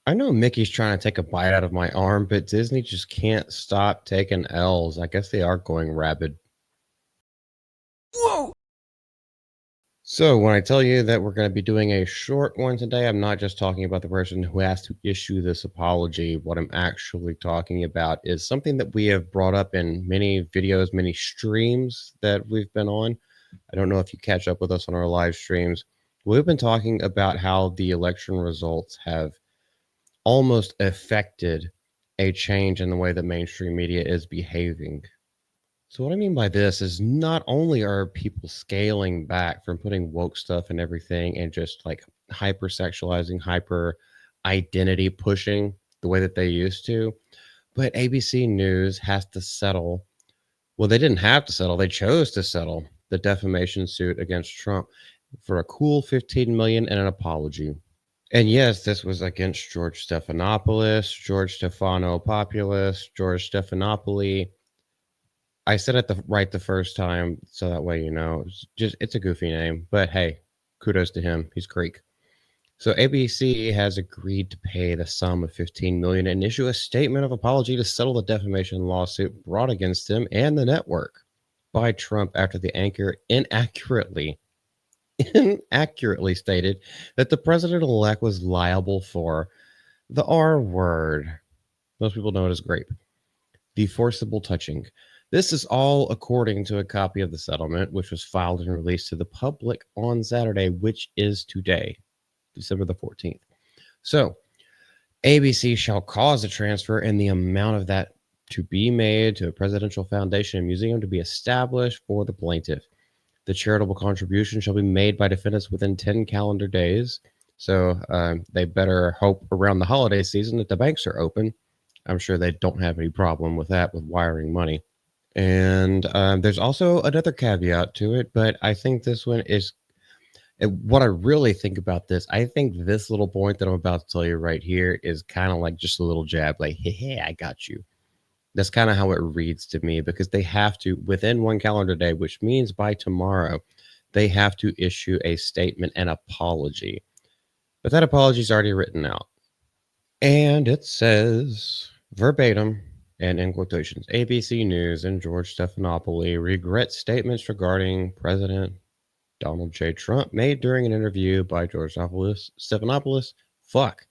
I know Mickey's trying to take a bite out of my arm, but Disney just can't stop taking L's. I guess they are going rabid. Whoa! So, when I tell you that we're going to be doing a short one today, I'm not just talking about the person who has to issue this apology. What I'm actually talking about is something that we have brought up in many videos, many streams that we've been on. I don't know if you catch up with us on our live streams. We've been talking about how the election results have almost affected a change in the way that mainstream media is behaving. So, what I mean by this is not only are people scaling back from putting woke stuff and everything and just like hypersexualizing, hyper identity pushing the way that they used to, but ABC News has to settle. Well, they didn't have to settle, they chose to settle the defamation suit against Trump for a cool 15 million and an apology. And yes, this was against George Stephanopoulos, George Stephanopoulos, George Stephanopoulos. I said it right the first time, so that way you know. It's a goofy name, but hey, kudos to him. He's Greek. So ABC has agreed to pay the sum of 15 million and issue a statement of apology to settle the defamation lawsuit brought against him and the network by Trump after the anchor inaccurately stated that the president-elect was liable for the R word. Most people know it as grape. The forcible touching. This is all according to a copy of the settlement, which was filed and released to the public on Saturday, which is today, December the 14th. So, ABC shall cause a transfer in the amount of that to be made to a presidential foundation and museum to be established for the plaintiff. The charitable contribution shall be made by defendants within 10 calendar days. So they better hope around the holiday season that the banks are open. I'm sure they don't have any problem with that, with wiring money. And there's also another caveat to it, but I think this one is what I really think about this. I think this little point that I'm about to tell you right here is kind of like just a little jab, like, hey, I got you. That's kind of how it reads to me because they have to, within one calendar day, which means by tomorrow, they have to issue a statement and apology. But that apology is already written out. And it says verbatim and in quotations ABC News and George Stephanopoulos regret statements regarding President Donald J. Trump made during an interview by George Stephanopoulos. Fuck.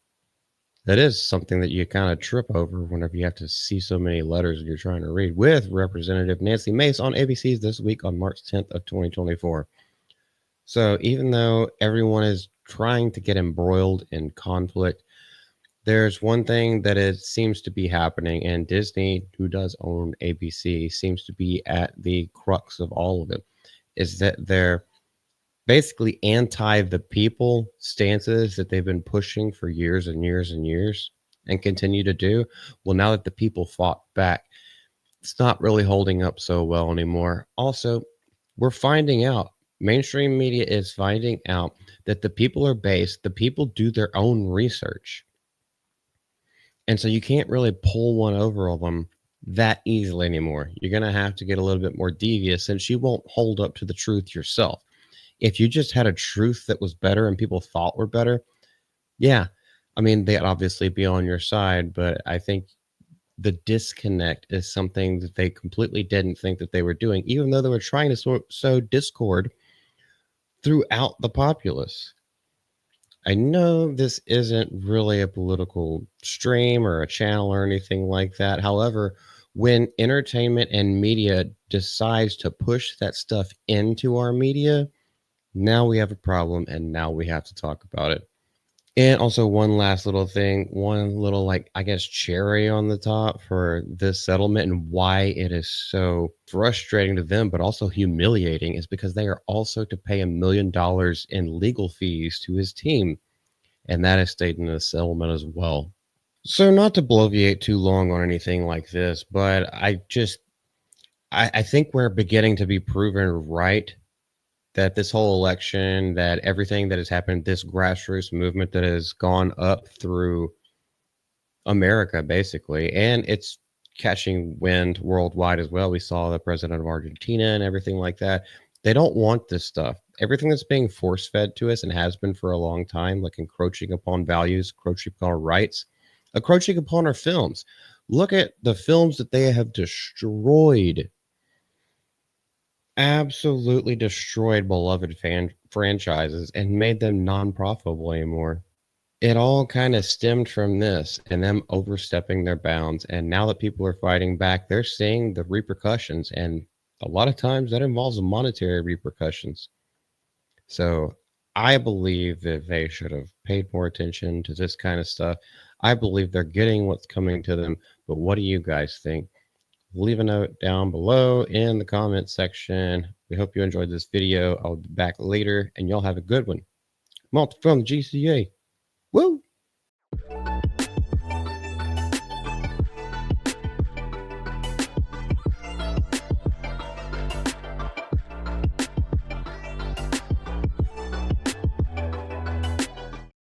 That is something that you kind of trip over whenever you have to see so many letters you're trying to read with Representative Nancy Mace on ABC's This Week on March 10th of 2024. So even though everyone is trying to get embroiled in conflict, there's one thing that it seems to be happening, and Disney, who does own ABC, seems to be at the crux of all of it, is that they're basically anti the people stances that they've been pushing for years and years and years and continue to do. Well, now that the people fought back, it's not really holding up so well anymore. Also, we're finding out, mainstream media is finding out that the people do their own research. And so you can't really pull one over on them that easily anymore. You're going to have to get a little bit more devious since you won't hold up to the truth yourself. If you just had a truth that was better and people thought were better, yeah, I mean, they'd obviously be on your side, but I think the disconnect is something that they completely didn't think that they were doing, even though they were trying to sow discord throughout the populace. I know this isn't really a political stream or a channel or anything like that. However, when entertainment and media decides to push that stuff into our media, now we have a problem and now we have to talk about it. And also one last little thing, one little like I guess cherry on the top for this settlement and why it is so frustrating to them but also humiliating is because they are also to pay $1 million in legal fees to his team. And that is stated in the settlement as well. So not to bloviate too long on anything like this, but I think we're beginning to be proven right that this whole election, that everything that has happened, this grassroots movement that has gone up through America, basically, and it's catching wind worldwide as well. We saw the president of Argentina and everything like that. They don't want this stuff. Everything that's being force fed to us and has been for a long time, like encroaching upon values, encroaching upon our rights, encroaching upon our films. Look at the films that they have destroyed. Absolutely destroyed beloved franchises and made them non-profitable anymore. It all kind of stemmed from this and them overstepping their bounds. And now that people are fighting back, they're seeing the repercussions. And a lot of times that involves monetary repercussions. So I believe that they should have paid more attention to this kind of stuff. I believe they're getting what's coming to them. But what do you guys think? Leave a note down below in the comment section. We hope you enjoyed this video. I'll be back later and y'all have a good one. From GCA. Woo!